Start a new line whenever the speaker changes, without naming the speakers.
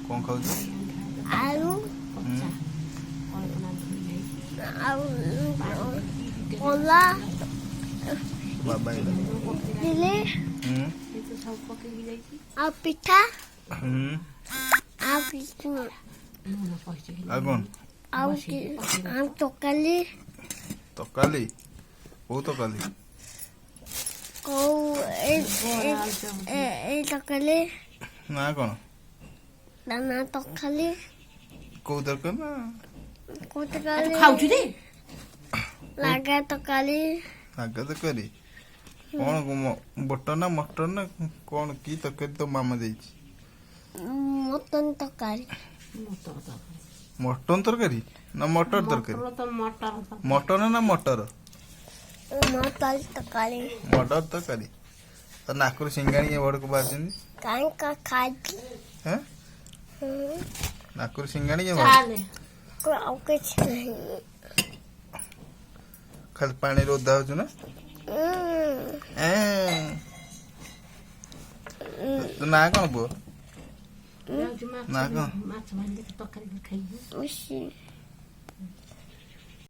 कौन खाऊ
आलू कोला
बाबा
दिले आ पिठा आ
कौन
आम तोकाली
तकाली वो तकाली
को ए तोकाली
ना कौन
दाना तोकाली
को दरकार ना
को तोकाली
खाऊछु दे
लागा तोकाली
आगे तो करी कौन बटर ना मटर ना कौन की तकरी तो मामा दे
मटन तोकाली
मटन तरकारी ना मटर तरकारी मटन ना मटर
मटन तोकाली
मटर तरकारी तो नाकुर सिंगाणी बड़ को बाज
काई का खाजी
हैं नाकुर सिंगाणी के
चाले
को कुछ नहीं
खाली पानी रोधा हो ना तो ना कौन बो
माछ
ना कौन
माछ भांडी तरकारी खाइबो
उसी